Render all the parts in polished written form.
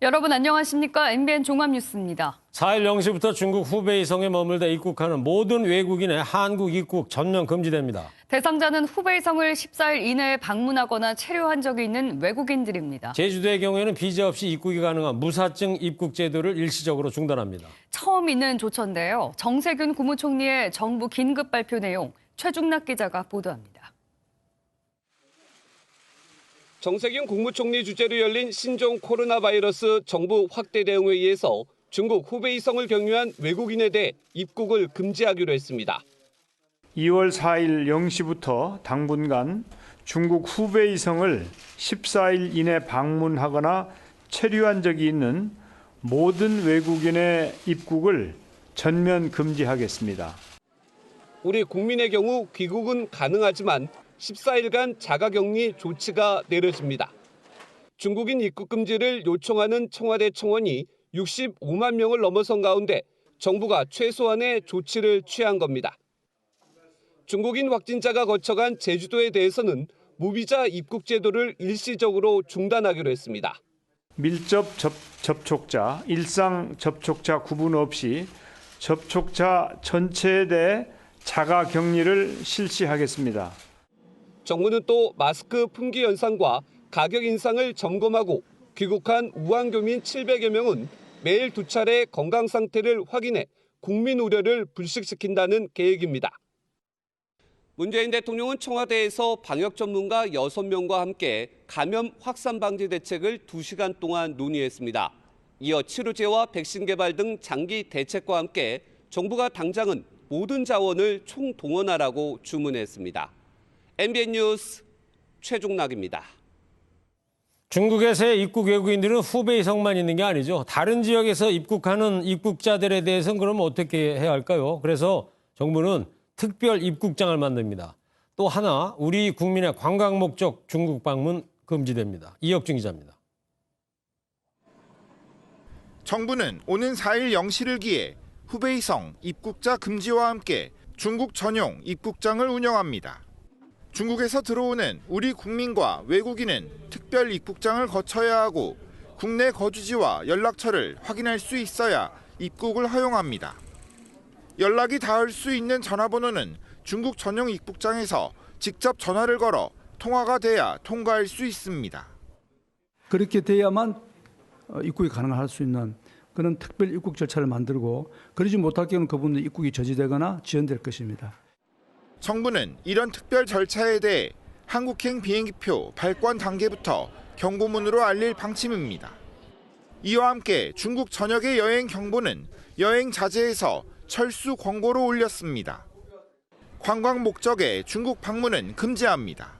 여러분 안녕하십니까? MBN 종합뉴스입니다. 4일 0시부터 중국 후베이성에 머물다 입국하는 모든 외국인의 한국 입국 전면 금지됩니다. 대상자는 후베이성을 14일 이내에 방문하거나 체류한 적이 있는 외국인들입니다. 제주도의 경우에는 비자 없이 입국이 가능한 무사증 입국 제도를 일시적으로 중단합니다. 처음 있는 조처인데요. 정세균 국무총리의 정부 긴급 발표 내용 최중락 기자가 보도합니다. 정세균 국무총리 주재로 열린 신종 코로나 바이러스 정부 확대 대응 회의에서 중국 후베이성을 경유한 외국인에 대해 입국을 금지하기로 했습니다. 2월 4일 0시부터 당분간 중국 후베이성을 14일 이내 방문하거나 체류한 적이 있는 모든 외국인의 입국을 전면 금지하겠습니다. 우리 국민의 경우 귀국은 가능하지만 14일간 자가격리 조치가 내려집니다. 중국인 입국 금지를 요청하는 청와대 청원이 65만 명을 넘어선 가운데 정부가 최소한의 조치를 취한 겁니다. 중국인 확진자가 거쳐간 제주도에 대해서는 무비자 입국 제도를 일시적으로 중단하기로 했습니다. 밀접 접촉자, 일상 접촉자 구분 없이 접촉자 전체에 대해 자가격리를 실시하겠습니다. 정부는 또 마스크 품귀 현상과 가격 인상을 점검하고 귀국한 우한 교민 700여 명은 매일 2차례 건강 상태를 확인해 국민 우려를 불식시킨다는 계획입니다. 문재인 대통령은 청와대에서 방역 전문가 6명과 함께 감염 확산 방지 대책을 2시간 동안 논의했습니다. 이어 치료제와 백신 개발 등 장기 대책과 함께 정부가 당장은 모든 자원을 총동원하라고 주문했습니다. MBN 뉴스 최중락입니다. 중국에서의 입국 외국인들은 후베이성만 있는 게 아니죠. 다른 지역에서 입국하는 입국자들에 대해서는 그럼 어떻게 해야 할까요? 그래서 정부는 특별 입국장을 만듭니다. 또 하나, 우리 국민의 관광 목적 중국 방문 금지됩니다. 이혁준 기자입니다. 정부는 오는 4일 0시를 기해 후베이성 입국자 금지와 함께 중국 전용 입국장을 운영합니다. 중국에서 들어오는 우리 국민과 외국인은 특별 입국장을 거쳐야 하고 국내 거주지와 연락처를 확인할 수 있어야 입국을 허용합니다. 연락이 닿을 수 있는 전화번호는 중국 전용 입국장에서 직접 전화를 걸어 통화가 돼야 통과할 수 있습니다. 그렇게 돼야만 입국이 가능할 수 있는 그런 특별 입국 절차를 만들고 그러지 못할 경우는 그분의 입국이 저지되거나 지연될 것입니다. 정부는 이런 특별 절차에 대해 한국행 비행기표 발권 단계부터 경고문으로 알릴 방침입니다. 이와 함께 중국 전역의 여행 경보는 여행 자제해서 철수 권고로 올렸습니다. 관광 목적의 중국 방문은 금지합니다.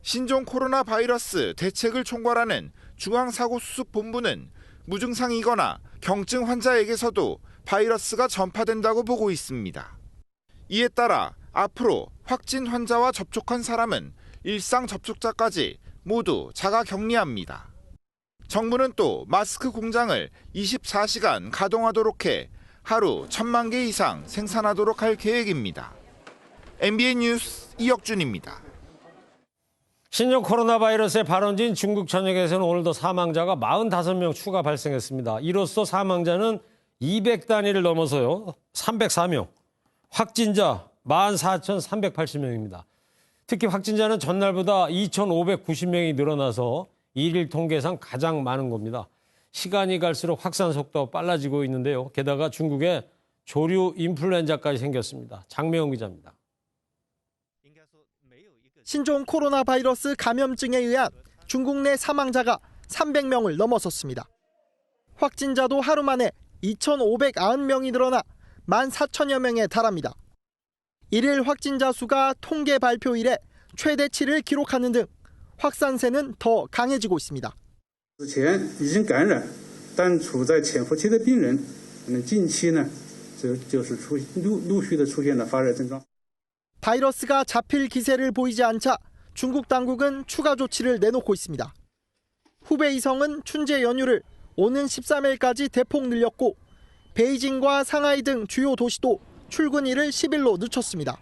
신종 코로나 바이러스 대책을 총괄하는 중앙사고수습본부는 무증상이거나 경증 환자에게서도 바이러스가 전파된다고 보고 있습니다. 이에 따라 앞으로 확진 환자와 접촉한 사람은 일상 접촉자까지 모두 자가 격리합니다. 정부는 또 마스크 공장을 24시간 가동하도록 해 하루 1,000만 개 이상 생산하도록 할 계획입니다. MBN 뉴스 이혁준입니다. 신종 코로나 바이러스의 발원지인 중국 전역에서는 오늘도 사망자가 45명 추가 발생했습니다. 이로써 사망자는 200단위를 넘어서요. 304명. 확진자 14,380명입니다. 특히 확진자는 전날보다 2,590명이 늘어나서 일일 통계상 가장 많은 겁니다. 시간이 갈수록 확산 속도가 빨라지고 있는데요. 게다가 중국에 조류 인플루엔자까지 생겼습니다. 장명훈 기자입니다. 신종 코로나 바이러스 감염증에 의한 중국 내 사망자가 300명을 넘어섰습니다. 확진자도 하루 만에 2,590명이 늘어나 14,000여 명에 달합니다. 일일 확진자 수가 통계 발표 이래 최대치를 기록하는 등 확산세는 더 강해지고 있습니다. 之前已经感染但处在潜伏期的病人近期呢就是陆续的出现了发热症状。 바이러스가 잡힐 기세를 보이지 않자 중국 당국은 추가 조치를 내놓고 있습니다. 후베이성은 춘제 연휴를 오는 13일까지 대폭 늘렸고 베이징과 상하이 등 주요 도시도 출근일을 10일로 늦췄습니다.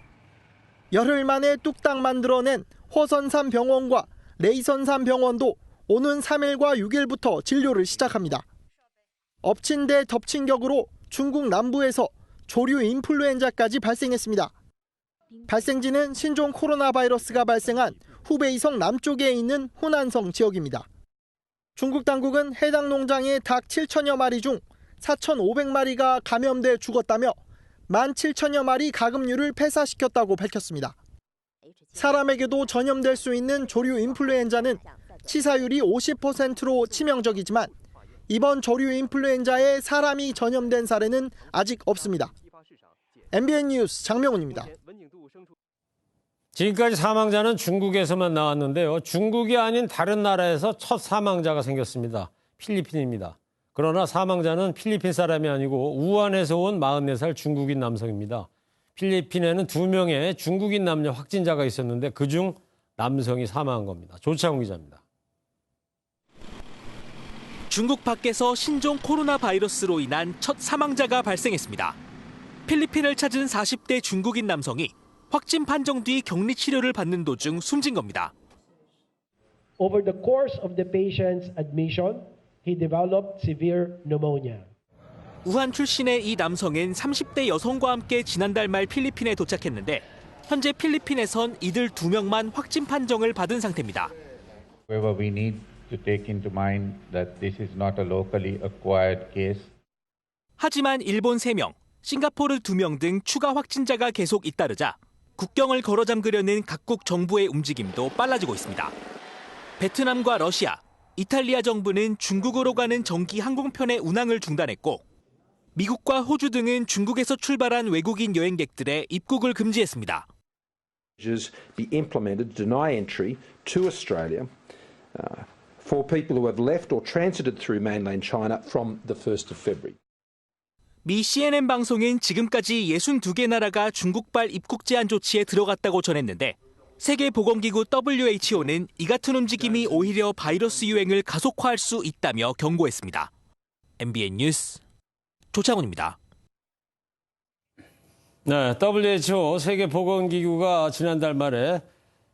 열흘 만에 뚝딱 만들어낸 허선산 병원과 레이선산 병원도 오는 3일과 6일부터 진료를 시작합니다. 엎친 데 덮친 격으로 중국 남부에서 조류 인플루엔자까지 발생했습니다. 발생지는 신종 코로나 바이러스가 발생한 후베이성 남쪽에 있는 호난성 지역입니다. 중국 당국은 해당 농장의 닭 7천여 마리 중 4,500마리가 감염돼 죽었다며 17,000여 마리 가금류를 폐사시켰다고 밝혔습니다. 사람에게도 전염될 수 있는 조류 인플루엔자는 치사율이 50%로 치명적이지만 이번 조류 인플루엔자에 사람이 전염된 사례는 아직 없습니다. MBN 뉴스 장명훈입니다. 지금까지 사망자는 중국에서만 나왔는데요. 중국이 아닌 다른 나라에서 첫 사망자가 생겼습니다. 필리핀입니다. 그러나 사망자는 필리핀 사람이 아니고 우한에서 온 44살 중국인 남성입니다. 필리핀에는 2명의 중국인 남녀 확진자가 있었는데 그중 남성이 사망한 겁니다. 조창훈 기자입니다. 중국 밖에서 신종 코로나 바이러스로 인한 첫 사망자가 발생했습니다. 필리핀을 찾은 40대 중국인 남성이 확진 판정 뒤 격리 치료를 받는 도중 숨진 겁니다. Over the course of the patient's admission, he developed severe pneumonia. 우한 출신의 이 남성은 30대 여성과 함께 지난달 말 필리핀에 도착했는데 현재 필리핀에선 이들 2명만 확진 판정을 받은 상태입니다. However, we need to take into mind that this is not a locally acquired case. 하지만 일본 3명, 싱가포르 2명 등 추가 확진자가 계속 잇따르자 국경을 걸어 잠그려는 각국 정부의 움직임도 빨라지고 있습니다. 베트남과 러시아, 이탈리아 정부는 중국으로 가는 정기 항공편의 운항을 중단했고 미국과 호주 등은 중국에서 출발한 외국인 여행객들의 입국을 금지했습니다. Be implemented to deny entry to Australia for people who have left or transited through mainland China from the 1st of February. 미 CNN 방송은 지금까지 62개 나라가 중국발 입국 제한 조치에 들어갔다고 전했는데 세계보건기구 WHO는 이 같은 움직임이 오히려 바이러스 유행을 가속화할 수 있다며 경고했습니다. MBN 뉴스 조창훈입니다. 네, WHO 세계보건기구가 지난달 말에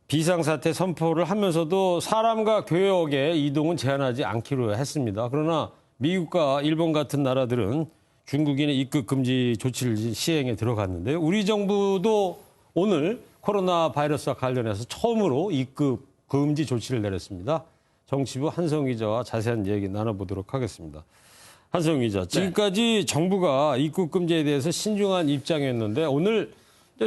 비상사태 선포를 하면서도 사람과 교역의 이동은 제한하지 않기로 했습니다. 그러나 미국과 일본 같은 나라들은 중국인의 입국 금지 조치를 시행에 들어갔는데요. 우리 정부도 오늘 코로나 바이러스와 관련해서 처음으로 입국 금지 조치를 내렸습니다. 정치부 한성우 기자와 자세한 얘기 나눠보도록 하겠습니다. 한성우 기자, 지금까지 정부가 입국 금지에 대해서 신중한 입장이었는데 오늘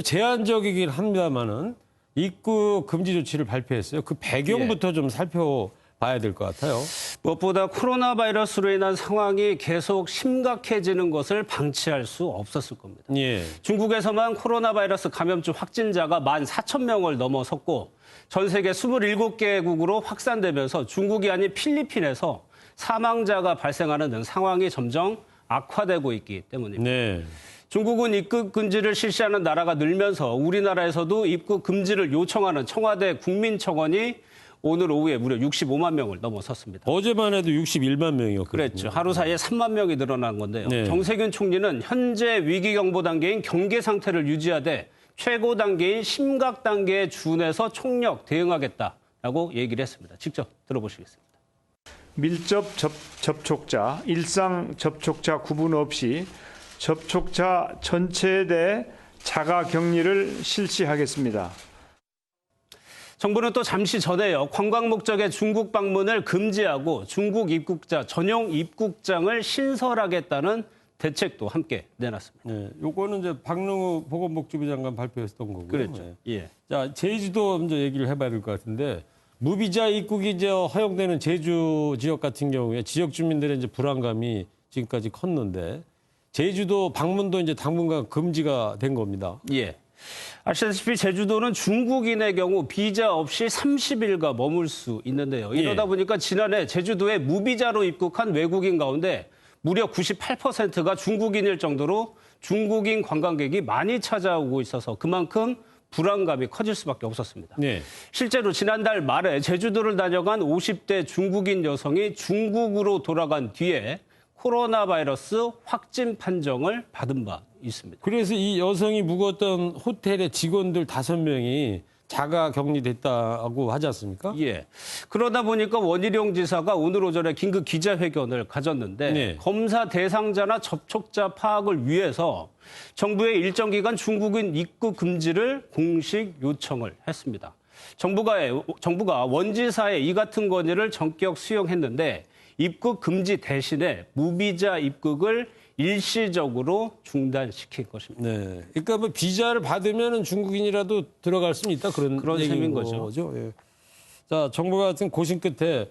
제한적이긴 합니다만은 입국 금지 조치를 발표했어요. 그 배경부터 좀 살펴봐야 될 것 같아요. 무엇보다 코로나 바이러스로 인한 상황이 계속 심각해지는 것을 방치할 수 없었을 겁니다. 예. 중국에서만 코로나 바이러스 감염증 확진자가 14,000명을 넘어섰고 전 세계 27개국으로 확산되면서 중국이 아닌 필리핀에서 사망자가 발생하는 등 상황이 점점 악화되고 있기 때문입니다. 네. 중국은 입국 금지를 실시하는 나라가 늘면서 우리나라에서도 입국 금지를 요청하는 청와대 국민청원이 오늘 오후에 무려 65만 명을 넘어섰습니다. 어제만 해도 61만 명이었거든요. 그랬죠. 하루 사이에 3만 명이 늘어난 건데요. 네. 정세균 총리는 현재 위기경보 단계인 경계 상태를 유지하되 최고 단계인 심각 단계에 준해서 총력 대응하겠다라고 얘기를 했습니다. 직접 들어보시겠습니다. 밀접 접촉자, 일상 접촉자 구분 없이 접촉자 전체에 대해 자가 격리를 실시하겠습니다. 정부는 또 잠시 전에요. 관광 목적의 중국 방문을 금지하고 중국 입국자 전용 입국장을 신설하겠다는 대책도 함께 내놨습니다. 네, 요거는 이제 박능우 보건복지부 장관 발표했던 거고요. 그랬죠. 네. 예. 자, 제주도 먼저 얘기를 해봐야 될 것 같은데 무비자 입국이 이제 허용되는 제주 지역 같은 경우에 지역 주민들의 이제 불안감이 지금까지 컸는데 제주도 방문도 이제 당분간 금지가 된 겁니다. 예. 아시다시피 제주도는 중국인의 경우 비자 없이 30일가 머물 수 있는데요. 이러다 보니까 지난해 제주도에 무비자로 입국한 외국인 가운데 무려 98%가 중국인일 정도로 중국인 관광객이 많이 찾아오고 있어서 그만큼 불안감이 커질 수밖에 없었습니다. 네. 실제로 지난달 말에 제주도를 다녀간 50대 중국인 여성이 중국으로 돌아간 뒤에 코로나 바이러스 확진 판정을 받은 바 있습니다. 그래서 이 여성이 묵었던 호텔의 직원들 5명이 자가 격리됐다고 하지 않습니까? 예. 그러다 보니까 원희룡 지사가 오늘 오전에 긴급 기자회견을 가졌는데 네. 검사 대상자나 접촉자 파악을 위해서 정부에 일정 기간 중국인 입국 금지를 공식 요청을 했습니다. 정부가 원 지사의 이 같은 건의를 전격 수용했는데 입국 금지 대신에 무비자 입국을 일시적으로 중단시킨 것입니다. 네. 그러니까 뭐 비자를 받으면 중국인이라도 들어갈 수는 있다 그런 셈인 거죠. 예. 자, 정부가 같은 고심 끝에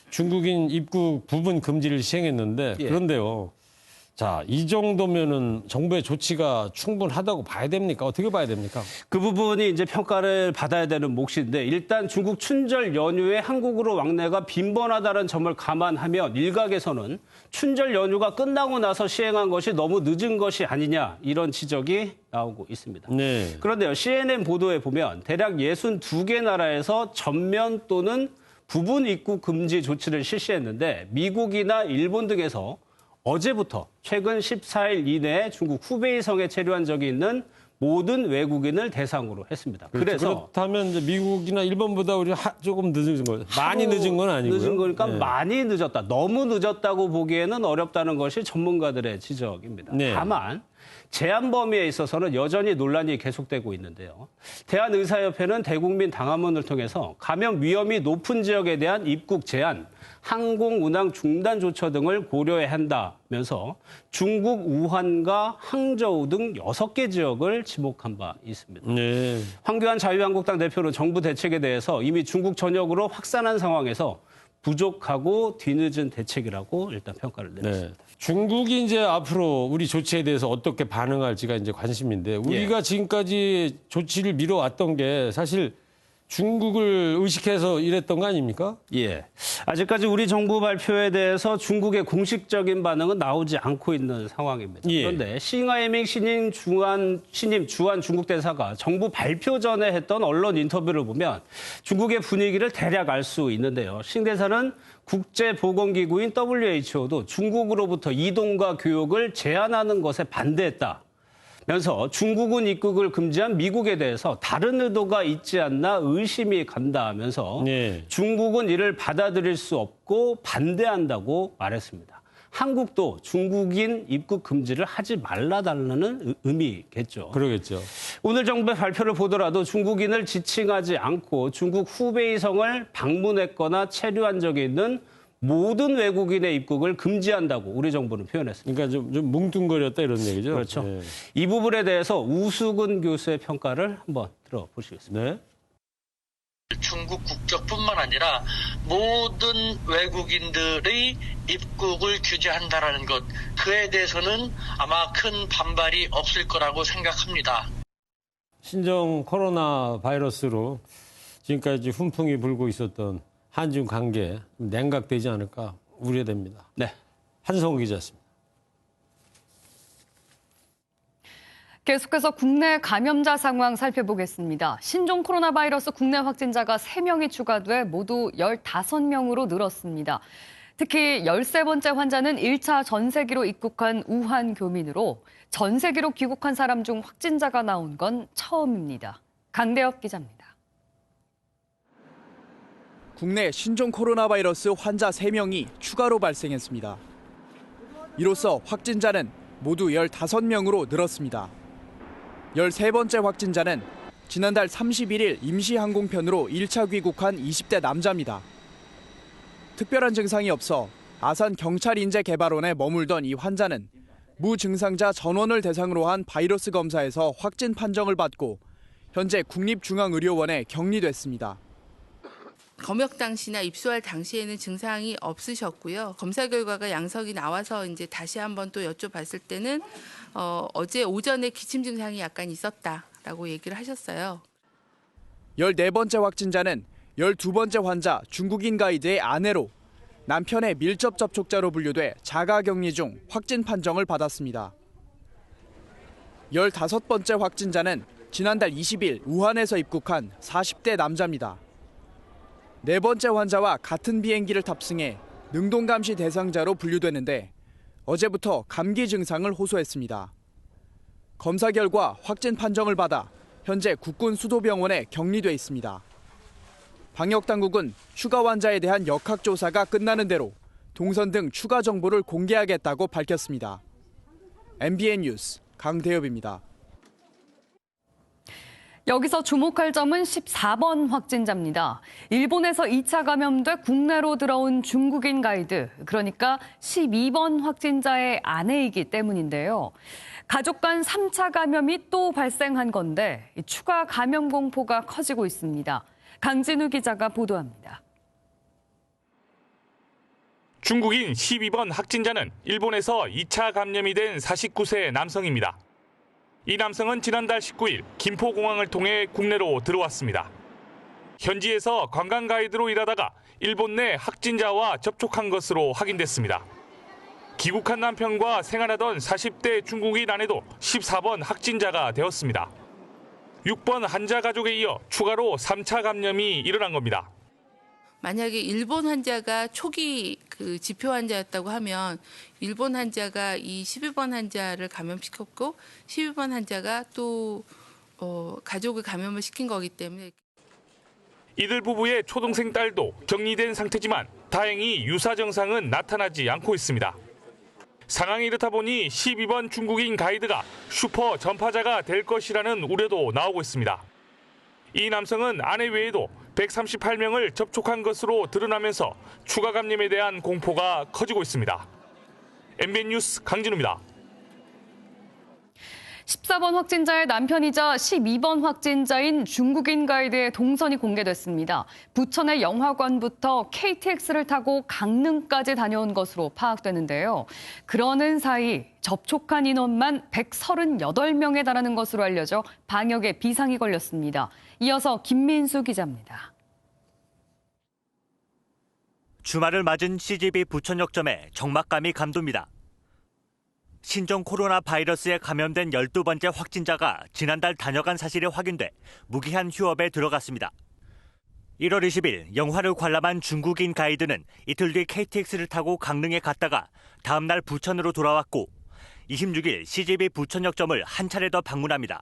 중국인 입국 부분 금지를 시행했는데 예. 그런데요. 자, 이 정도면은 정부의 조치가 충분하다고 봐야 됩니까? 어떻게 봐야 됩니까? 그 부분이 이제 평가를 받아야 되는 몫인데 일단 중국 춘절 연휴에 한국으로 왕래가 빈번하다는 점을 감안하면 일각에서는 춘절 연휴가 끝나고 나서 시행한 것이 너무 늦은 것이 아니냐 이런 지적이 나오고 있습니다. 네. 그런데요. CNN 보도에 보면 대략 62개 나라에서 전면 또는 부분 입국 금지 조치를 실시했는데 미국이나 일본 등에서 어제부터 최근 14일 이내에 중국 후베이성에 체류한 적이 있는 모든 외국인을 대상으로 했습니다. 그렇죠. 그래서 그렇다면 이제 미국이나 일본보다 우리 조금 늦은 거예요. 많이 늦은 건 아니고요. 늦은 거니까 네. 많이 늦었다. 너무 늦었다고 보기에는 어렵다는 것이 전문가들의 지적입니다. 네. 다만 제한 범위에 있어서는 여전히 논란이 계속되고 있는데요. 대한의사협회는 대국민 당화문을 통해서 감염 위험이 높은 지역에 대한 입국 제한, 항공 운항 중단 조처 등을 고려해야 한다면서 중국 우한과 항저우 등 6개 지역을 지목한 바 있습니다. 네. 황교안 자유한국당 대표는 정부 대책에 대해서 이미 중국 전역으로 확산한 상황에서 부족하고 뒤늦은 대책이라고 일단 평가를 내렸습니다. 네. 중국이 이제 앞으로 우리 조치에 대해서 어떻게 반응할지가 이제 관심인데 우리가 지금까지 조치를 미뤄왔던 게 사실 중국을 의식해서 이랬던 거 아닙니까? 예. 아직까지 우리 정부 발표에 대해서 중국의 공식적인 반응은 나오지 않고 있는 상황입니다. 예. 그런데 싱하이밍 신임 주한 중국 대사가 정부 발표 전에 했던 언론 인터뷰를 보면 중국의 분위기를 대략 알 수 있는데요. 싱 대사는 국제보건기구인 WHO도 중국으로부터 이동과 교역을 제한하는 것에 반대했다. 면서 중국은 입국을 금지한 미국에 대해서 다른 의도가 있지 않나 의심이 간다면서 네. 중국은 이를 받아들일 수 없고 반대한다고 말했습니다. 한국도 중국인 입국 금지를 하지 말라달라는 의미겠죠. 그러겠죠. 오늘 정부의 발표를 보더라도 중국인을 지칭하지 않고 중국 후베이성을 방문했거나 체류한 적이 있는 모든 외국인의 입국을 금지한다고 우리 정부는 표현했습니다. 그러니까 좀 뭉뚱거렸다 이런 얘기죠. 그렇죠. 네. 이 부분에 대해서 우수근 교수의 평가를 한번 들어보시겠습니다. 네. 중국 국적뿐만 아니라 모든 외국인들의 입국을 규제한다라는 것, 그에 대해서는 아마 큰 반발이 없을 거라고 생각합니다. 신종 코로나 바이러스로 지금까지 훈풍이 불고 있었던 한중 관계 냉각되지 않을까 우려됩니다. 네. 한성우 기자였습니다. 계속해서 국내 감염자 상황 살펴보겠습니다. 신종 코로나 바이러스 국내 확진자가 3명이 추가돼 모두 15명으로 늘었습니다. 특히 13번째 환자는 1차 전세기로 입국한 우한 교민으로 전세기로 귀국한 사람 중 확진자가 나온 건 처음입니다. 강대엽 기자입니다. 국내 신종 코로나 바이러스 환자 3명이 추가로 발생했습니다. 이로써 확진자는 모두 15명으로 늘었습니다. 13번째 확진자는 지난달 31일 임시항공편으로 1차 귀국한 20대 남자입니다. 특별한 증상이 없어 아산 경찰인재개발원에 머물던 이 환자는 무증상자 전원을 대상으로 한 바이러스 검사에서 확진 판정을 받고 현재 국립중앙의료원에 격리됐습니다. 검역 당시나 입소할 당시에는 증상이 없으셨고요. 검사 결과가 양성이 나와서 이제 다시 한번 또 여쭤봤을 때는 어제 오전에 기침 증상이 약간 있었다라고 얘기를 하셨어요. 14번째 확진자는 12번째 환자 중국인 가이드의 아내로 남편의 밀접 접촉자로 분류돼 자가격리 중 확진 판정을 받았습니다. 15번째 확진자는 지난달 20일 우한에서 입국한 40대 남자입니다. 4번째 환자와 같은 비행기를 탑승해 능동감시 대상자로 분류되는데 어제부터 감기 증상을 호소했습니다. 검사 결과 확진 판정을 받아 현재 국군 수도병원에 격리돼 있습니다. 방역당국은 추가 환자에 대한 역학조사가 끝나는 대로 동선 등 추가 정보를 공개하겠다고 밝혔습니다. MBN 뉴스 강대엽입니다. 여기서 주목할 점은 14번 확진자입니다. 일본에서 2차 감염돼 국내로 들어온 중국인 가이드, 그러니까 12번 확진자의 아내이기 때문인데요. 가족 간 3차 감염이 또 발생한 건데 추가 감염 공포가 커지고 있습니다. 강진우 기자가 보도합니다. 중국인 12번 확진자는 일본에서 2차 감염이 된 49세 남성입니다. 이 남성은 지난달 19일 김포공항을 통해 국내로 들어왔습니다. 현지에서 관광 가이드로 일하다가 일본 내 확진자와 접촉한 것으로 확인됐습니다. 귀국한 남편과 생활하던 40대 중국인 아내도 14번 확진자가 되었습니다. 6번 환자 가족에 이어 추가로 3차 감염이 일어난 겁니다. 만약에 일본 환자가 초기 지표 환자였다고 하면 일본 환자가 이 12번 환자를 감염시켰고 12번 환자가 또 가족을 감염을 시킨 거기 때문에. 이들 부부의 초동생 딸도 격리된 상태지만 다행히 유사 증상은 나타나지 않고 있습니다. 상황이 이렇다 보니 12번 중국인 가이드가 슈퍼 전파자가 될 것이라는 우려도 나오고 있습니다. 이 남성은 아내 외에도 138명을 접촉한 것으로 드러나면서 추가 감염에 대한 공포가 커지고 있습니다. MBN 뉴스 강진우입니다. 14번 확진자의 남편이자 12번 확진자인 중국인 가이드의 동선이 공개됐습니다. 부천의 영화관부터 KTX를 타고 강릉까지 다녀온 것으로 파악되는데요. 그러는 사이 접촉한 인원만 138명에 달하는 것으로 알려져 방역에 비상이 걸렸습니다. 이어서 김민수 기자입니다. 주말을 맞은 CGV 부천역점에 적막감이 감돕니다. 신종 코로나 바이러스에 감염된 12번째 확진자가 지난달 다녀간 사실이 확인돼 무기한 휴업에 들어갔습니다. 1월 20일 영화를 관람한 중국인 가이드는 이틀 뒤 KTX를 타고 강릉에 갔다가 다음 날 부천으로 돌아왔고 26일 CGV 부천역점을 한 차례 더 방문합니다.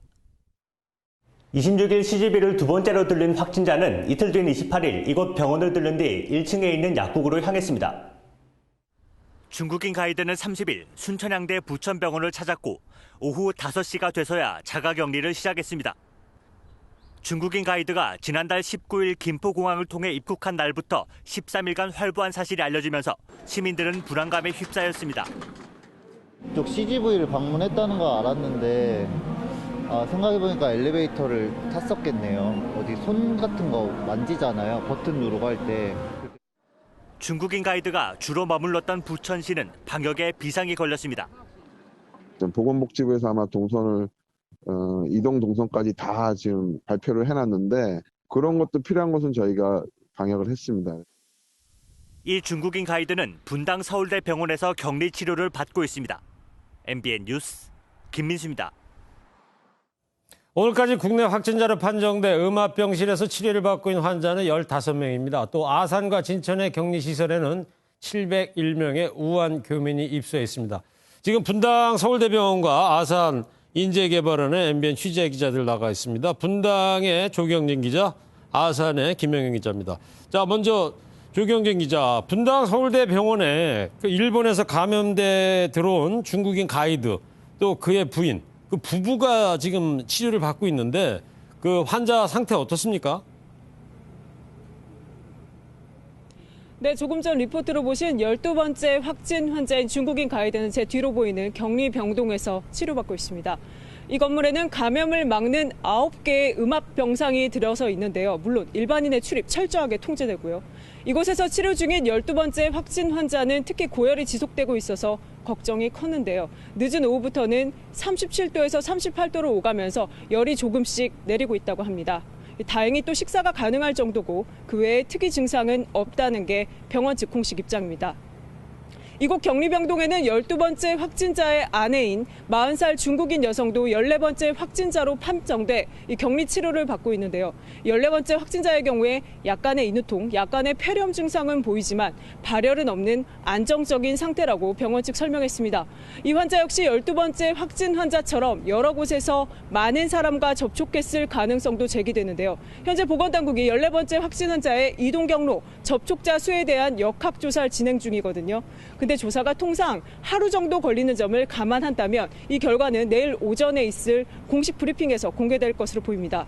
26일 CGV를 두 번째로 들른 확진자는 이틀 뒤인 28일 이곳 병원을 들른 뒤 1층에 있는 약국으로 향했습니다. 중국인 가이드는 30일 순천향대 부천병원을 찾았고 오후 5시가 돼서야 자가격리를 시작했습니다. 중국인 가이드가 지난달 19일 김포공항을 통해 입국한 날부터 13일간 활보한 사실이 알려지면서 시민들은 불안감에 휩싸였습니다. 이쪽 CGV를 방문했다는 거 알았는데 생각해보니까 엘리베이터를 탔었겠네요. 어디 손 같은 거 만지잖아요. 버튼 누르고 할 때. 중국인 가이드가 주로 머물렀던 부천시는 방역에 비상이 걸렸습니다. 보건복지부에서 아마 동선을 이동 동선까지 다 지금 발표를 해놨는데 그런 것도 필요한 것은 저희가 방역을 했습니다. 이 중국인 가이드는 분당 서울대 병원에서 격리 치료를 받고 있습니다. MBN 뉴스 김민수입니다. 오늘까지 국내 확진자로 판정돼 음압병실에서 치료를 받고 있는 환자는 15명입니다. 또 아산과 진천의 격리시설에는 701명의 우한 교민이 입소했습니다. 지금 분당 서울대병원과 아산 인재개발원의 MBN 취재 기자들 나가 있습니다. 분당의 조경진 기자, 아산의 김영영 기자입니다. 자, 먼저 조경진 기자, 분당 서울대병원에 일본에서 감염돼 들어온 중국인 가이드 또 그의 부인, 그 부부가 지금 치료를 받고 있는데 그 환자 상태 어떻습니까? 네, 조금 전 리포트로 보신 12번째 확진 환자인 중국인 가이드는 제 뒤로 보이는 격리병동에서 치료받고 있습니다. 이 건물에는 감염을 막는 9개의 음압 병상이 들어서 있는데요. 물론 일반인의 출입 철저하게 통제되고요. 이곳에서 치료 중인 12번째 확진 환자는 특히 고열이 지속되고 있어서 걱정이 컸는데요. 늦은 오후부터는 37도에서 38도로 오가면서 열이 조금씩 내리고 있다고 합니다. 다행히 또 식사가 가능할 정도고 그 외에 특이 증상은 없다는 게 병원 측 공식 입장입니다. 이곳 격리병동에는 12번째 확진자의 아내인 40살 중국인 여성도 14번째 확진자로 판정돼 이 격리 치료를 받고 있는데요. 14번째 확진자의 경우에 약간의 인후통, 약간의 폐렴 증상은 보이지만 발열은 없는 안정적인 상태라고 병원 측 설명했습니다. 이 환자 역시 12번째 확진 환자처럼 여러 곳에서 많은 사람과 접촉했을 가능성도 제기되는데요. 현재 보건당국이 14번째 확진 환자의 이동 경로, 접촉자 수에 대한 역학조사를 진행 중이거든요. 근데 조사가 통상 하루 정도 걸리는 점을 감안한다면 이 결과는 내일 오전에 있을 공식 브리핑에서 공개될 것으로 보입니다.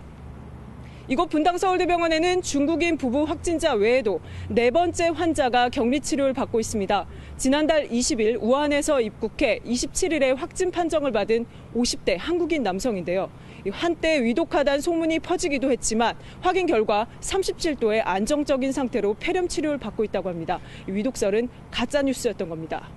이곳 분당서울대병원에는 중국인 부부 확진자 외에도 4번째 환자가 격리치료를 받고 있습니다. 지난달 20일 우한에서 입국해 27일에 확진 판정을 받은 50대 한국인 남성인데요. 한때 위독하다는 소문이 퍼지기도 했지만 확인 결과 37도의 안정적인 상태로 폐렴 치료를 받고 있다고 합니다. 위독설은 가짜뉴스였던 겁니다.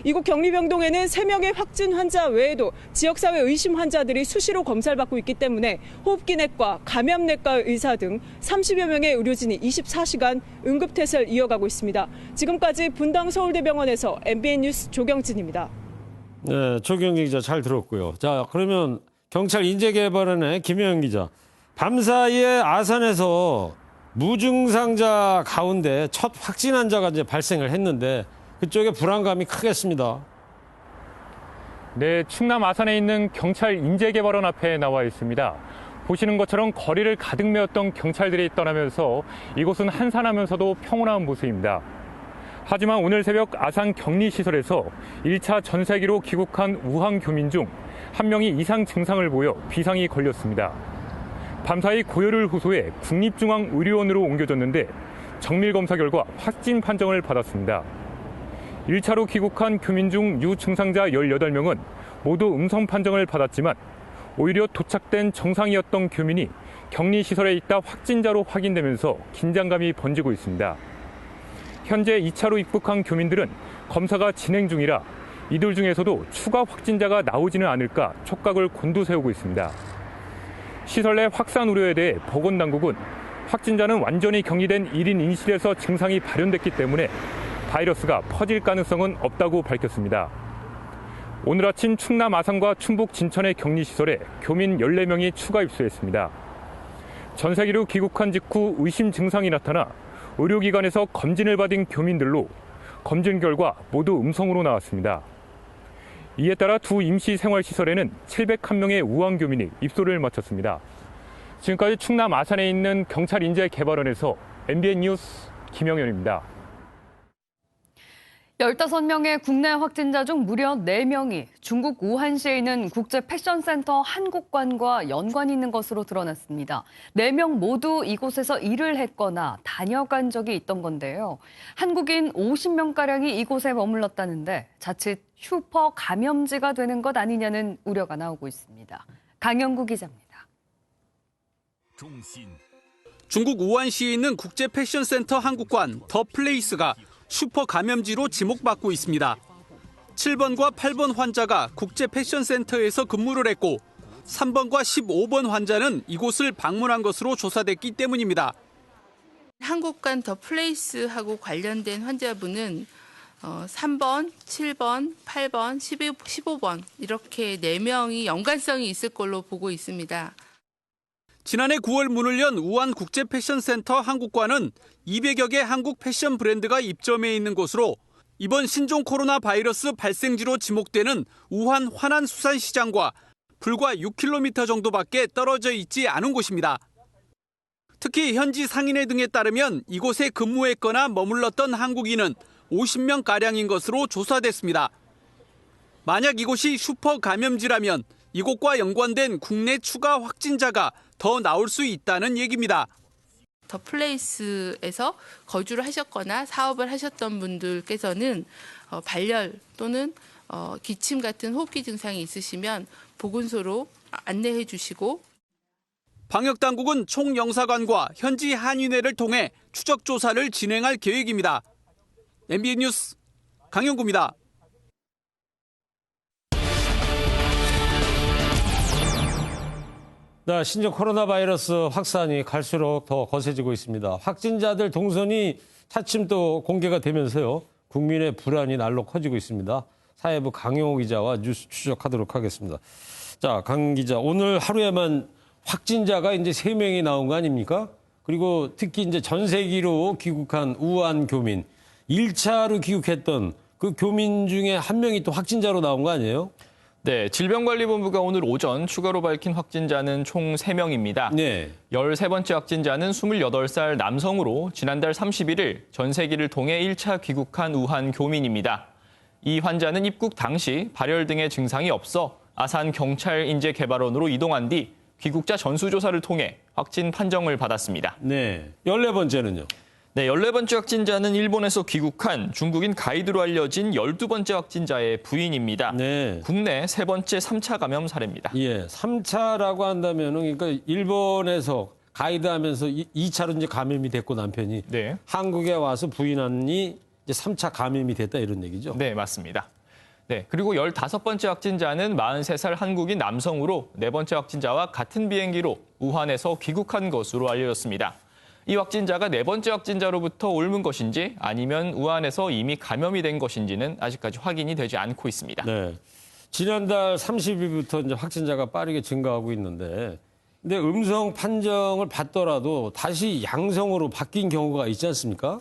이곳 격리병동에는 3명의 확진 환자 외에도 지역사회 의심 환자들이 수시로 검사를 받고 있기 때문에 호흡기내과, 감염내과 의사 등 30여 명의 의료진이 24시간 응급태세를 이어가고 있습니다. 지금까지 분당서울대병원에서 MBN 뉴스 조경진입니다. 네, 조경진 기자 잘 들었고요. 자, 그러면 경찰 인재개발원의 김혜영 기자. 밤사이에 아산에서 무증상자 가운데 첫 확진 환자가 이제 발생을 했는데 그쪽에 불안감이 크겠습니다. 네, 충남 아산에 있는 경찰 인재개발원 앞에 나와 있습니다. 보시는 것처럼 거리를 가득 메웠던 경찰들이 떠나면서 이곳은 한산하면서도 평온한 모습입니다. 하지만 오늘 새벽 아산 격리시설에서 1차 전세기로 귀국한 우한 교민 중 1명이 이상 증상을 보여 비상이 걸렸습니다. 밤사이 고열을 호소해 국립중앙의료원으로 옮겨졌는데 정밀검사 결과 확진 판정을 받았습니다. 1차로 귀국한 교민 중 유증상자 18명은 모두 음성 판정을 받았지만 오히려 도착된 정상이었던 교민이 격리시설에 있다 확진자로 확인되면서 긴장감이 번지고 있습니다. 현재 2차로 입국한 교민들은 검사가 진행 중이라 이들 중에서도 추가 확진자가 나오지는 않을까 촉각을 곤두세우고 있습니다. 시설 내 확산 우려에 대해 보건당국은 확진자는 완전히 격리된 1인 인실에서 증상이 발현됐기 때문에 바이러스가 퍼질 가능성은 없다고 밝혔습니다. 오늘 아침 충남 아산과 충북 진천의 격리시설에 교민 14명이 추가 입소했습니다. 전세기로 귀국한 직후 의심 증상이 나타나 의료기관에서 검진을 받은 교민들로 검진 결과 모두 음성으로 나왔습니다. 이에 따라 두 임시생활시설에는 701명의 우한 교민이 입소를 마쳤습니다. 지금까지 충남 아산에 있는 경찰 인재개발원에서 MBN 뉴스 김영현입니다. 15명의 국내 확진자 중 무려 4명이 중국 우한시에 있는 국제 패션센터 한국관과 연관이 있는 것으로 드러났습니다. 4명 모두 이곳에서 일을 했거나 다녀간 적이 있던 건데요. 한국인 50명가량이 이곳에 머물렀다는데 자칫 슈퍼 감염지가 되는 것 아니냐는 우려가 나오고 있습니다. 강영구 기자입니다. 중국 우한시에 있는 국제 패션센터 한국관 더 플레이스가 슈퍼 감염지로 지목받고 있습니다. 7번과 8번 환자가 국제 패션센터에서 근무를 했고 3번과 15번 환자는 이곳을 방문한 것으로 조사됐기 때문입니다. 한국관 더 플레이스하고 관련된 환자분은 3번, 7번, 8번, 15번 이렇게 4명이 연관성이 있을 걸로 보고 있습니다. 지난해 9월 문을 연 우한 국제 패션센터 한국관은 200여 개 한국 패션 브랜드가 입점해 있는 곳으로 이번 신종 코로나 바이러스 발생지로 지목되는 우한 화난수산시장과 불과 6km 정도밖에 떨어져 있지 않은 곳입니다. 특히 현지 상인회 등에 따르면 이곳에 근무했거나 머물렀던 한국인은 50명가량인 것으로 조사됐습니다. 만약 이곳이 슈퍼 감염지라면 이곳과 연관된 국내 추가 확진자가 더 나올 수 있다는 얘기입니다. 더 플레이스에서 거주를 하셨거나 사업을 하셨던 분들께서는 발열 또는 기침 같은 호흡기 증상이 있으시면 보건소로 안내해 주시고 방역당국은 총영사관과 현지 한인회를 통해 추적 조사를 진행할 계획입니다. MBN 뉴스 강영구입니다. 네, 신종 코로나 바이러스 확산이 갈수록 더 거세지고 있습니다. 확진자들 동선이 차츰 또 공개가 되면서요. 국민의 불안이 날로 커지고 있습니다. 사회부 강용호 기자와 뉴스 추적하도록 하겠습니다. 자, 강 기자, 오늘 하루에만 확진자가 이제 3명이 나온 거 아닙니까? 그리고 특히 이제 전세기로 귀국한 우한 교민, 1차로 귀국했던 그 교민 중에 한 명이 또 확진자로 나온 거 아니에요? 네, 질병관리본부가 오늘 오전 추가로 밝힌 확진자는 총 3명입니다. 네. 13번째 확진자는 28살 남성으로 지난달 31일 전세기를 통해 1차 귀국한 우한 교민입니다. 이 환자는 입국 당시 발열 등의 증상이 없어 아산 경찰인재개발원으로 이동한 뒤 귀국자 전수조사를 통해 확진 판정을 받았습니다. 네, 14번째는요? 네, 14번째 확진자는 일본에서 귀국한 중국인 가이드로 알려진 12번째 확진자의 부인입니다. 네. 국내 3번째 3차 감염 사례입니다. 예, 3차라고 한다면은 그러니까 일본에서 가이드하면서 2차로 이제 감염이 됐고 남편이 네. 한국에 와서 부인하니 이제 3차 감염이 됐다 이런 얘기죠. 네, 맞습니다. 네, 그리고 15번째 확진자는 43살 한국인 남성으로 4번째 확진자와 같은 비행기로 우한에서 귀국한 것으로 알려졌습니다. 이 확진자가 4번째 확진자로부터 옮은 것인지 아니면 우한에서 이미 감염이 된 것인지는 아직까지 확인이 되지 않고 있습니다. 네, 지난달 30일부터 이제 확진자가 빠르게 증가하고 있는데 근데 음성 판정을 받더라도 다시 양성으로 바뀐 경우가 있지 않습니까?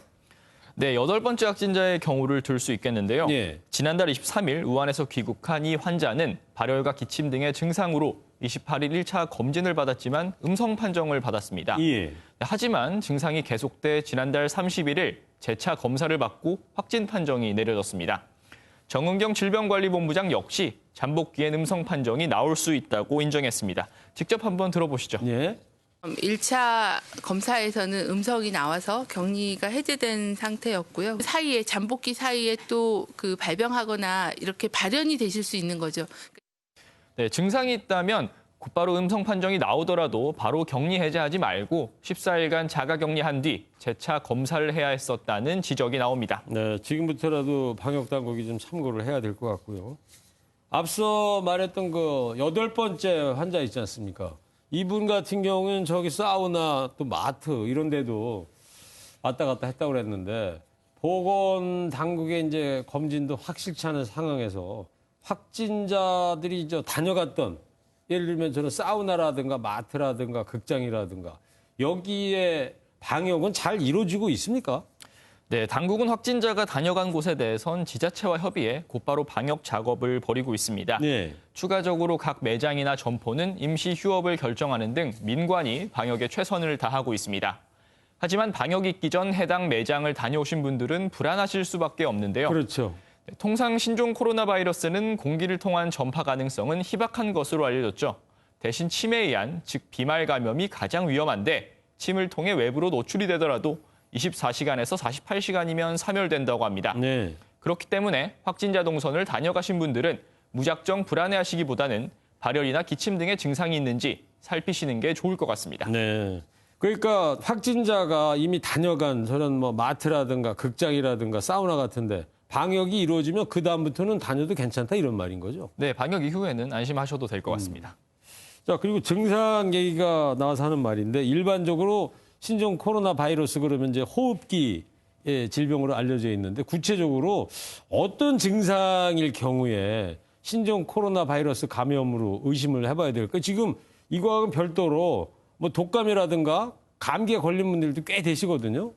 네, 8번째 확진자의 경우를 들 수 있겠는데요. 예. 지난달 23일 우한에서 귀국한 이 환자는 발열과 기침 등의 증상으로 28일 1차 검진을 받았지만 음성 판정을 받았습니다. 예. 하지만 증상이 계속돼 지난달 31일 재차 검사를 받고 확진 판정이 내려졌습니다. 정은경 질병관리본부장 역시 잠복기엔 음성 판정이 나올 수 있다고 인정했습니다. 직접 한번 들어보시죠. 예. 1차 검사에서는 음성이 나와서 격리가 해제된 상태였고요. 사이에 잠복기 사이에 또 그 발병하거나 이렇게 발현이 되실 수 있는 거죠. 네, 증상이 있다면 곧바로 음성 판정이 나오더라도 바로 격리 해제하지 말고 14일간 자가 격리한 뒤 재차 검사를 해야 했었다는 지적이 나옵니다. 네, 지금부터라도 방역 당국이 좀 참고를 해야 될 것 같고요. 앞서 말했던 그 8번째 환자 있지 않습니까? 이분 같은 경우는 저기 사우나 또 마트 이런 데도 왔다 갔다 했다고 그랬는데 보건 당국의 이제 검진도 확실치 않은 상황에서 확진자들이 다녀갔던 예를 들면 저는 사우나라든가 마트라든가 극장이라든가 여기에 방역은 잘 이루어지고 있습니까? 네, 당국은 확진자가 다녀간 곳에 대해선 지자체와 협의해 곧바로 방역 작업을 벌이고 있습니다. 네. 추가적으로 각 매장이나 점포는 임시 휴업을 결정하는 등 민관이 방역에 최선을 다하고 있습니다. 하지만 방역이 있기 전 해당 매장을 다녀오신 분들은 불안하실 수밖에 없는데요. 그렇죠. 통상 신종 코로나 바이러스는 공기를 통한 전파 가능성은 희박한 것으로 알려졌죠. 대신 침에 의한, 즉 비말 감염이 가장 위험한데 침을 통해 외부로 노출이 되더라도 24시간에서 48시간이면 사멸된다고 합니다. 네. 그렇기 때문에 확진자 동선을 다녀가신 분들은 무작정 불안해하시기보다는 발열이나 기침 등의 증상이 있는지 살피시는 게 좋을 것 같습니다. 네. 그러니까 확진자가 이미 다녀간 저런 뭐 마트라든가 극장이라든가 사우나 같은데 방역이 이루어지면 그 다음부터는 다녀도 괜찮다 이런 말인 거죠? 네, 방역 이후에는 안심하셔도 될 것 같습니다. 자, 그리고 증상 얘기가 나와서 하는 말인데 일반적으로 신종 코로나 바이러스 그러면 이제 호흡기 질병으로 알려져 있는데 구체적으로 어떤 증상일 경우에 신종 코로나 바이러스 감염으로 의심을 해봐야 될까요? 지금 이거하고는 별도로 뭐 독감이라든가 감기에 걸린 분들도 꽤 되시거든요.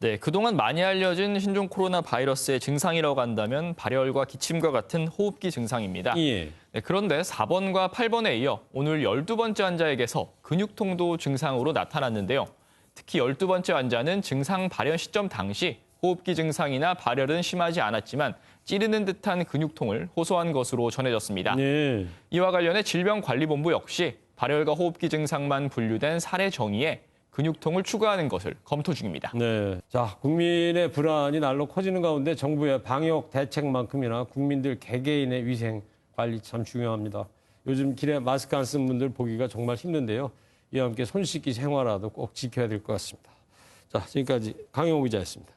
네, 그동안 많이 알려진 신종 코로나 바이러스의 증상이라고 한다면 발열과 기침과 같은 호흡기 증상입니다. 예. 네, 그런데 4번과 8번에 이어 오늘 12번째 환자에게서 근육통도 증상으로 나타났는데요. 특히 12번째 환자는 증상 발현 시점 당시 호흡기 증상이나 발열은 심하지 않았지만 찌르는 듯한 근육통을 호소한 것으로 전해졌습니다. 네. 이와 관련해 질병관리본부 역시 발열과 호흡기 증상만 분류된 사례 정의에 근육통을 추가하는 것을 검토 중입니다. 네. 자, 국민의 불안이 날로 커지는 가운데 정부의 방역 대책만큼이나 국민들 개개인의 위생 관리 참 중요합니다. 요즘 길에 마스크 안 쓴 분들 보기가 정말 힘든데요. 이와 함께 손 씻기 생활화도 꼭 지켜야 될 것 같습니다. 자, 지금까지 강용호 기자였습니다.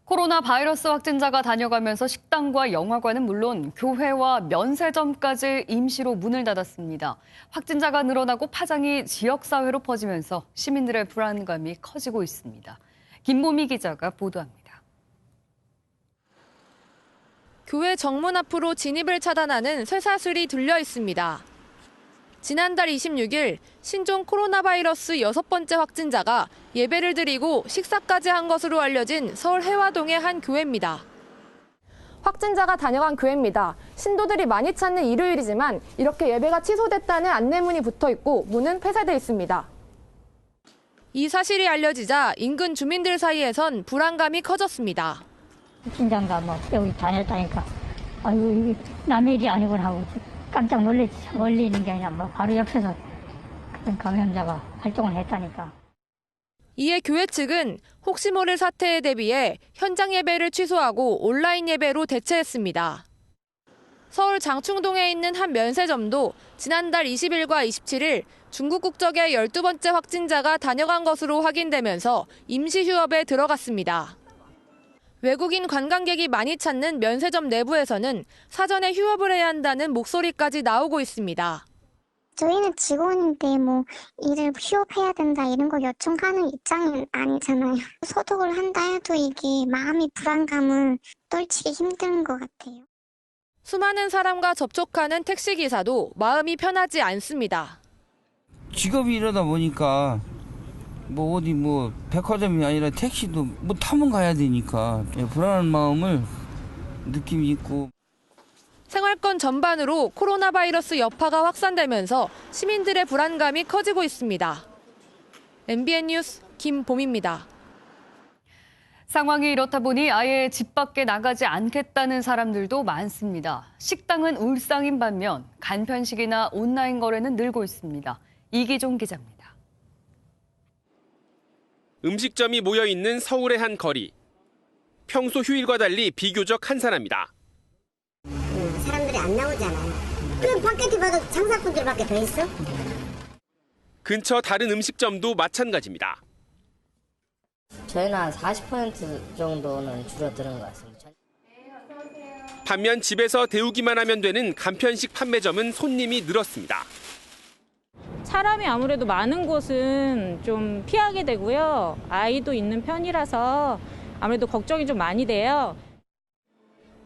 코로나 바이러스 확진자가 다녀가면서 식당과 영화관은 물론 교회와 면세점까지 임시로 문을 닫았습니다. 확진자가 늘어나고 파장이 지역사회로 퍼지면서 시민들의 불안감이 커지고 있습니다. 김보미 기자가 보도합니다. 교회 정문 앞으로 진입을 차단하는 쇠사슬이 들려 있습니다. 지난달 26일 신종 코로나 바이러스 6번째 확진자가 예배를 드리고 식사까지 한 것으로 알려진 서울 해화동의 한 교회입니다. 확진자가 다녀간 교회입니다. 신도들이 많이 찾는 일요일이지만 이렇게 예배가 취소됐다는 안내문이 붙어 있고 문은 폐쇄돼 있습니다. 이 사실이 알려지자 인근 주민들 사이에선 불안감이 커졌습니다. 확진자가 뭐 여기 다녔다니까 아유 이게 남의 일이 아니구나 하고 깜짝 놀랐지. 멀리 있는 게 아니라 뭐 바로 옆에서 그런 감염자가 활동을 했다니까. 이에 교회 측은 혹시 모를 사태에 대비해 현장 예배를 취소하고 온라인 예배로 대체했습니다. 서울 장충동에 있는 한 면세점도 지난달 20일과 27일 중국 국적의 12번째 확진자가 다녀간 것으로 확인되면서 임시 휴업에 들어갔습니다. 외국인 관광객이 많이 찾는 면세점 내부에서는 사전에 휴업을 해야 한다는 목소리까지 나오고 있습니다. 저희는 직원인데 뭐 일을 휴업해야 된다 이런 거 요청하는 입장은 아니잖아요. 소독을 한다 해도 이게 마음이 불안감을 떨치기 힘든 것 같아요. 수많은 사람과 접촉하는 택시기사도 마음이 편하지 않습니다. 직업이 이러다 보니까 뭐 어디 뭐 백화점이 아니라 택시도 뭐 타면 가야 되니까 불안한 마음을 느낌이 있고. 생활권 전반으로 코로나 바이러스 여파가 확산되면서 시민들의 불안감이 커지고 있습니다. MBN 뉴스 김봄입니다. 상황이 이렇다 보니 아예 집 밖에 나가지 않겠다는 사람들도 많습니다. 식당은 울상인 반면 간편식이나 온라인 거래는 늘고 있습니다. 이기종 기자입니다. 음식점이 모여있는 서울의 한 거리. 평소 휴일과 달리 비교적 한산합니다. 사람들이 안 나오잖아요. 그럼 바깥에 봐도 장사꾼들밖에 더 있어? 근처 다른 음식점도 마찬가지입니다. 저희는 한 40% 정도는 줄어드는 것 같습니다. 반면 집에서 데우기만 하면 되는 간편식 판매점은 손님이 늘었습니다. 사람이 아무래도 많은 곳은 좀 피하게 되고요. 아이도 있는 편이라서 아무래도 걱정이 좀 많이 돼요.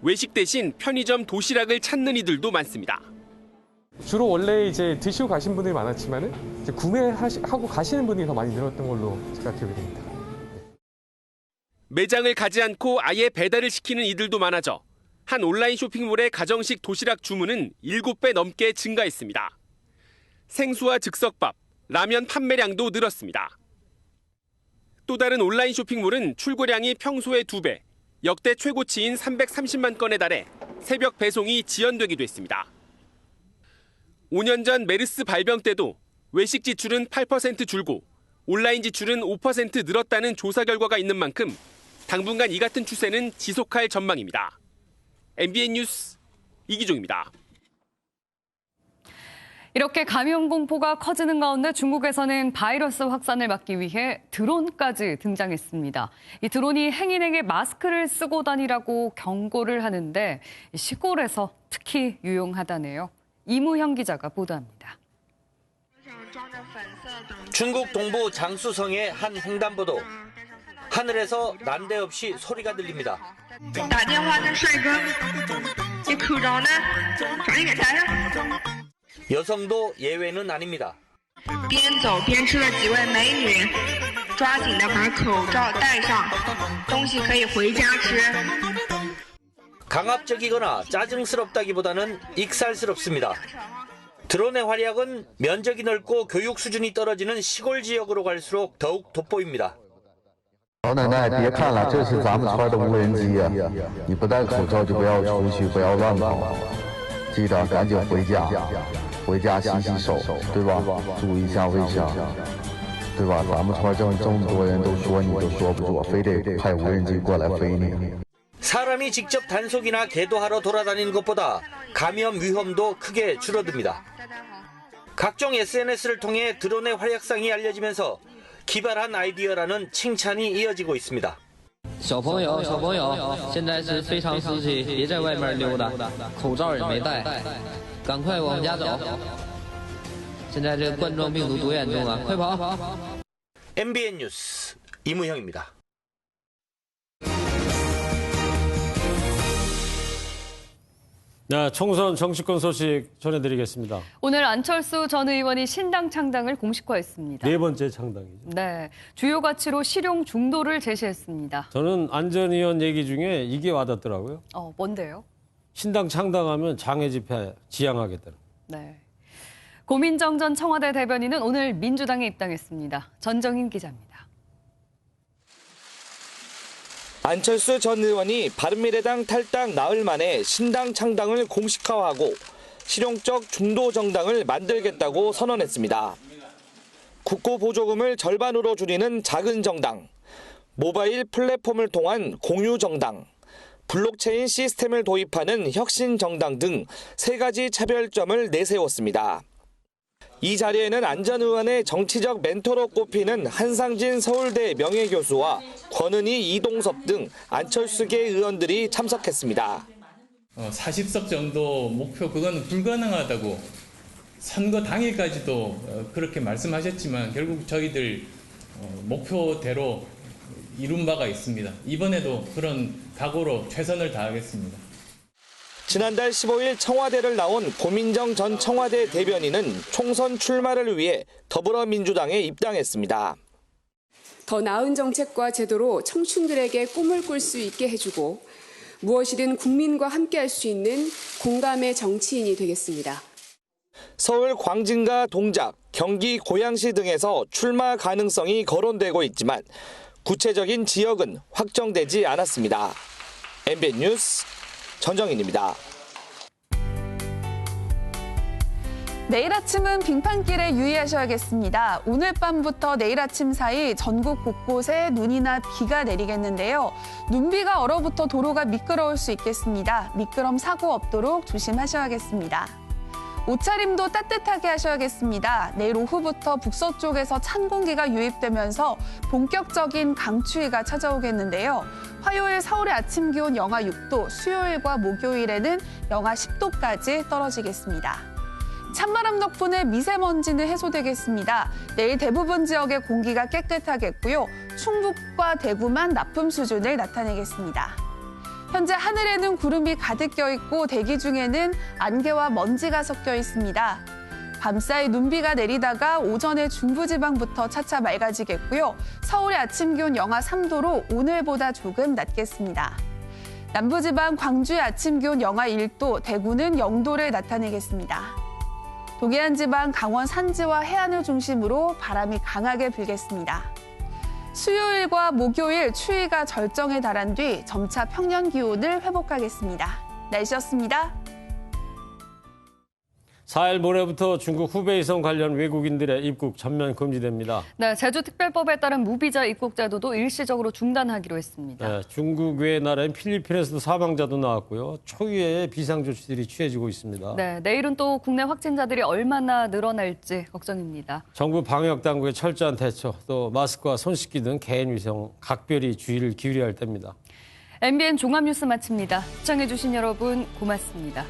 외식 대신 편의점 도시락을 찾는 이들도 많습니다. 주로 원래 이제 드시고 가신 분들이 많았지만은 이제 구매하고 가시는 분들이 더 많이 늘었던 걸로 제가 기억이 됩니다. 매장을 가지 않고 아예 배달을 시키는 이들도 많아져 한 온라인 쇼핑몰의 가정식 도시락 주문은 7배 넘게 증가했습니다. 생수와 즉석밥, 라면 판매량도 늘었습니다. 또 다른 온라인 쇼핑몰은 출고량이 평소의 2배, 역대 최고치인 330만 건에 달해 새벽 배송이 지연되기도 했습니다. 5년 전 메르스 발병 때도 외식 지출은 8% 줄고 온라인 지출은 5% 늘었다는 조사 결과가 있는 만큼 당분간 이 같은 추세는 지속할 전망입니다. MBN 뉴스 이기종입니다. 이렇게 감염 공포가 커지는 가운데 중국에서는 바이러스 확산을 막기 위해 드론까지 등장했습니다. 이 드론이 행인에게 마스크를 쓰고 다니라고 경고를 하는데 시골에서 특히 유용하다네요. 이무형 기자가 보도합니다. 중국 동부 장수성의 한 횡단보도. 하늘에서 난데없이 소리가 들립니다. 여성도 예외는 아닙니다. 강압적이거나 짜증스럽다기보다는 익살스럽습니다. 드론의 활약은 면적이 넓고 교육 수준이 떨어지는 시골 지역으로 갈수록 더욱 돋보입니다. 老奶奶，别看了，这是咱们村的无人机呀！你不戴口罩就不要出去，不要乱跑，记得赶紧回家，回家洗洗手，对吧？注意一下卫生，对吧？咱们村这么多人都说你都说不住，非得派无人机过来飞你。 사람이 직접 단속이나 계도하러 돌아다니는 것보다 감염 위험도 크게 줄어듭니다. 각종 SNS를 통해 드론의 활약상이 알려지면서 기발한 아이디어라는 칭찬이 이어지고 있습니다. 小朋友，现在是非常时期，别在外面溜达，口罩也没戴，赶快往家走。现在这个冠状病毒多严重啊，快跑！ MBN 뉴스 이무형입니다. 네, 총선 정치권 소식 전해드리겠습니다. 오늘 안철수 전 의원이 신당 창당을 공식화했습니다. 네 번째 창당이죠. 네, 주요 가치로 실용 중도를 제시했습니다. 저는 안 전 의원 얘기 중에 이게 와닿더라고요. 뭔데요? 신당 창당하면 장애 집회 지향하겠다는. 네. 고민정 전 청와대 대변인은 오늘 민주당에 입당했습니다. 전정인 기자입니다. 안철수 전 의원이 바른미래당 탈당 나흘 만에 신당 창당을 공식화하고 실용적 중도 정당을 만들겠다고 선언했습니다. 국고 보조금을 절반으로 줄이는 작은 정당, 모바일 플랫폼을 통한 공유 정당, 블록체인 시스템을 도입하는 혁신 정당 등 3가지 차별점을 내세웠습니다. 이 자리에는 안 전 의원의 정치적 멘토로 꼽히는 한상진 서울대 명예교수와 권은희 이동섭 등 안철수계 의원들이 참석했습니다. 40석 정도 목표 그건 불가능하다고 선거 당일까지도 그렇게 말씀하셨지만 결국 저희들 목표대로 이룬 바가 있습니다. 이번에도 그런 각오로 최선을 다하겠습니다. 지난달 15일 청와대를 나온 고민정 전 청와대 대변인은 총선 출마를 위해 더불어민주당에 입당했습니다. 더 나은 정책과 제도로 청춘들에게 꿈을 꿀 수 있게 해주고 무엇이든 국민과 함께할 수 있는 공감의 정치인이 되겠습니다. 서울 광진과 동작, 경기 고양시 등에서 출마 가능성이 거론되고 있지만 구체적인 지역은 확정되지 않았습니다. MBN 뉴스 전정인입니다. 내일 아침은 빙판길에 유의하셔야겠습니다. 오늘 밤부터 내일 아침 사이 전국 곳곳에 눈이나 비가 내리겠는데요. 눈비가 얼어붙어 도로가 미끄러울 수 있겠습니다. 미끄럼 사고 없도록 조심하셔야겠습니다. 옷차림도 따뜻하게 하셔야겠습니다. 내일 오후부터 북서쪽에서 찬 공기가 유입되면서 본격적인 강추위가 찾아오겠는데요. 화요일 서울의 아침 기온 영하 6도, 수요일과 목요일에는 영하 10도까지 떨어지겠습니다. 찬바람 덕분에 미세먼지는 해소되겠습니다. 내일 대부분 지역의 공기가 깨끗하겠고요. 충북과 대구만 나쁨 수준을 나타내겠습니다. 현재 하늘에는 구름이 가득 껴있고 대기 중에는 안개와 먼지가 섞여 있습니다. 밤사이 눈비가 내리다가 오전에 중부지방부터 차차 맑아지겠고요. 서울의 아침 기온 영하 3도로 오늘보다 조금 낮겠습니다. 남부지방 광주의 아침 기온 영하 1도, 대구는 0도를 나타내겠습니다. 동해안 지방 강원 산지와 해안을 중심으로 바람이 강하게 불겠습니다. 수요일과 목요일 추위가 절정에 달한 뒤 점차 평년 기온을 회복하겠습니다. 날씨였습니다. 4일 모레부터 중국 후베이성 관련 외국인들의 입국 전면 금지됩니다. 네, 제주특별법에 따른 무비자 입국 제도도 일시적으로 중단하기로 했습니다. 네, 중국 외 나라인 필리핀에서도 사망자도 나왔고요. 초유의 비상조치들이 취해지고 있습니다. 네, 내일은 또 국내 확진자들이 얼마나 늘어날지 걱정입니다. 정부 방역당국의 철저한 대처, 또 마스크와 손 씻기 등 개인위생 각별히 주의를 기울여야 할 때입니다. MBN 종합뉴스 마칩니다. 시청해주신 여러분 고맙습니다.